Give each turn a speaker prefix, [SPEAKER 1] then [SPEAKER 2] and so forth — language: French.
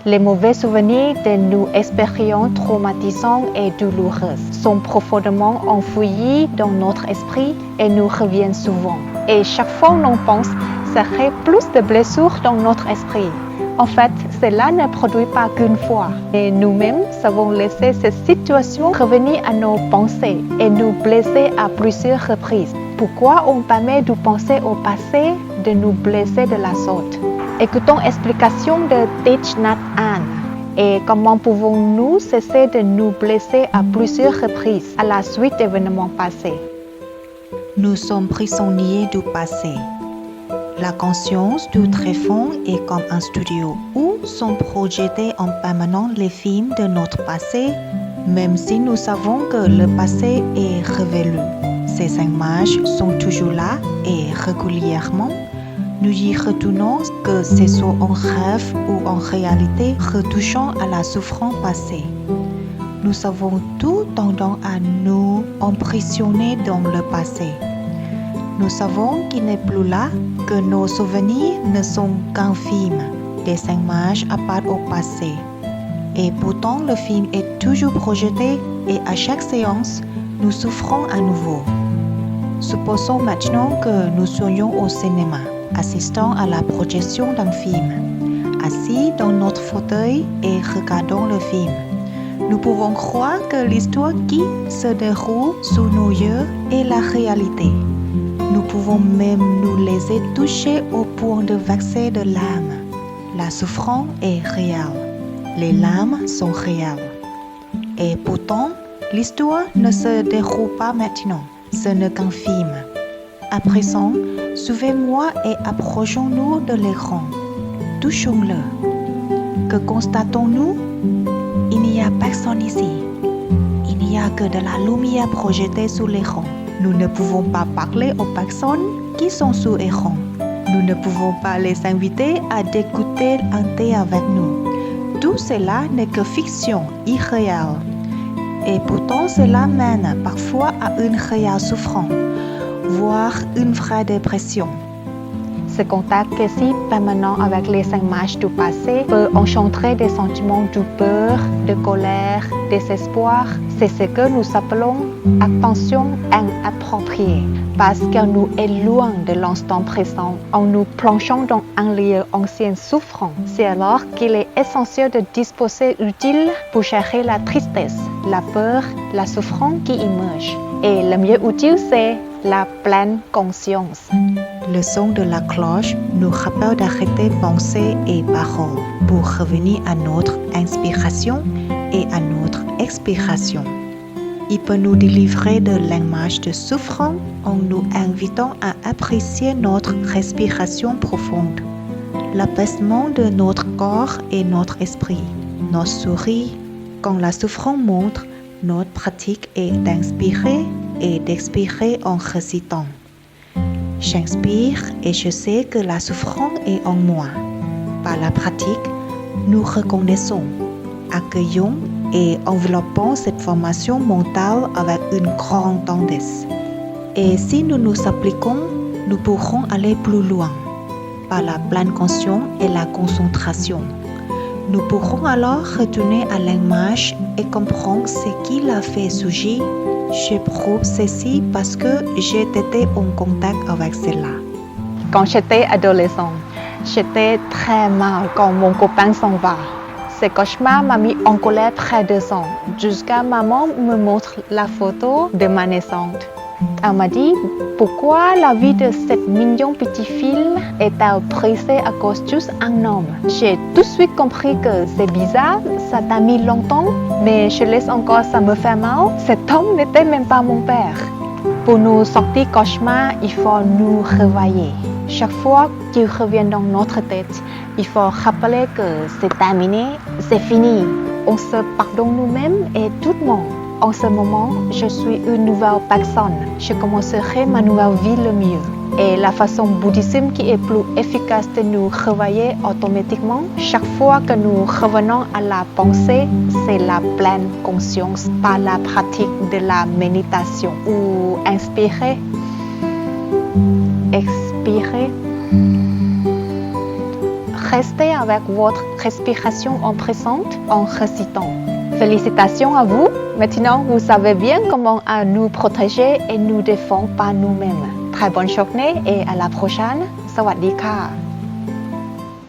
[SPEAKER 1] Les mauvais souvenirs de nos expériences traumatisantes et douloureuses sont profondément enfouis dans notre esprit et nous reviennent souvent. Et chaque fois qu'on pense, ça crée plus de blessures dans notre esprit. En fait, cela ne produit pas qu'une fois. Et nous-mêmes savons laisser ces situations revenir à nos pensées et nous blesser à plusieurs reprises. Pourquoi on permet de penser au passé de nous blesser de la sorte? Écoutons l'explication de Thich Nhat Hanh. Et comment pouvons-nous cesser de nous blesser à plusieurs reprises à la suite d'événements passés?
[SPEAKER 2] Nous sommes prisonniers du passé. La conscience du tréfonds est comme un studio où sont projetés en permanence les films de notre passé, même si nous savons que le passé est révolu. Ces images sont toujours là et régulièrement, nous y retournons que ce soit en rêve ou en réalité retouchant à la souffrance passée. Nous avons tout tendance à nous emprisonner dans le passé. Nous savons qu'il n'est plus là, que nos souvenirs ne sont qu'un film, des images à part au passé. Et pourtant, le film est toujours projeté et à chaque séance, nous souffrons à nouveau. Supposons maintenant que nous soyons au cinéma, assistant à la projection d'un film, assis dans notre fauteuil et regardant le film. Nous pouvons croire que l'histoire qui se déroule sous nos yeux est la réalité. Nous pouvons même nous laisser toucher au point de verser de larmes. La souffrance est réelle. Les larmes sont réelles. Et pourtant, l'histoire ne se déroule pas maintenant. Ce n'est qu'un film. À présent, suivez-moi et approchons-nous de l'écran. Touchons-le. Que constatons-nous? Il n'y a personne ici. Il n'y a que de la lumière projetée sur l'écran. Nous ne pouvons pas parler aux personnes qui sont sous écran. Nous ne pouvons pas les inviter à écouter un thé avec nous. Tout cela n'est que fiction, irréelle. Et pourtant, cela mène parfois à une réelle souffrance, voire une vraie dépression.
[SPEAKER 1] Ce contact quasi permanent avec les images du passé peut engendrer des sentiments de peur, de colère, de désespoir. C'est ce que nous appelons attention inappropriée, parce qu'elle nous éloigne de l'instant présent en nous plongeant dans un lieu ancien souffrant. C'est alors qu'il est essentiel de disposer utile pour gérer la tristesse, la peur, la souffrance qui émerge. Et le mieux utile, c'est la pleine conscience.
[SPEAKER 2] Le son de la cloche nous rappelle d'arrêter pensée et parole pour revenir à notre inspiration et à notre expiration. Il peut nous délivrer de l'image de souffrance en nous invitant à apprécier notre respiration profonde, l'apaisement de notre corps et notre esprit, notre sourire. Quand la souffrance montre, notre pratique est d'inspirer et d'expirer en récitant. J'inspire et je sais que la souffrance est en moi. Par la pratique, nous reconnaissons, accueillons et enveloppons cette formation mentale avec une grande tendresse. Et si nous nous appliquons, nous pourrons aller plus loin par la pleine conscience et la concentration. Nous pourrons alors retourner à l'image et comprendre ce qui l'a fait surgir. J'éprouve ceci parce que j'ai été en contact avec cela.
[SPEAKER 1] Quand j'étais adolescent, j'étais très mal quand mon copain s'en va. Ce cauchemar m'a mis en colère près de 2 ans, jusqu'à maman me montre la photo de ma naissance. Elle m'a dit pourquoi la vie de cette mignon petit film est-elle brisée à cause juste un homme. J'ai tout de suite compris que c'est bizarre, ça t'a mis longtemps, mais je laisse encore ça me fait mal. Cet homme n'était même pas mon père. Pour nous sortir cauchemar, il faut nous réveiller. Chaque fois qu'il revient dans notre tête, il faut rappeler que c'est terminé, c'est fini. On se pardonne nous-mêmes et tout le monde. En ce moment, je suis une nouvelle personne. Je commencerai ma nouvelle vie le mieux. Et la façon bouddhiste qui est plus efficace de nous réveiller automatiquement, chaque fois que nous revenons à la pensée, c'est la pleine conscience par la pratique de la méditation. Ou inspirer, expirer, restez avec votre respiration en présente en récitant. Félicitations à vous. Maintenant, vous savez bien comment nous protéger et nous défendre par nous-mêmes. Très bonne journée et à la prochaine. สวัสดีค่ะ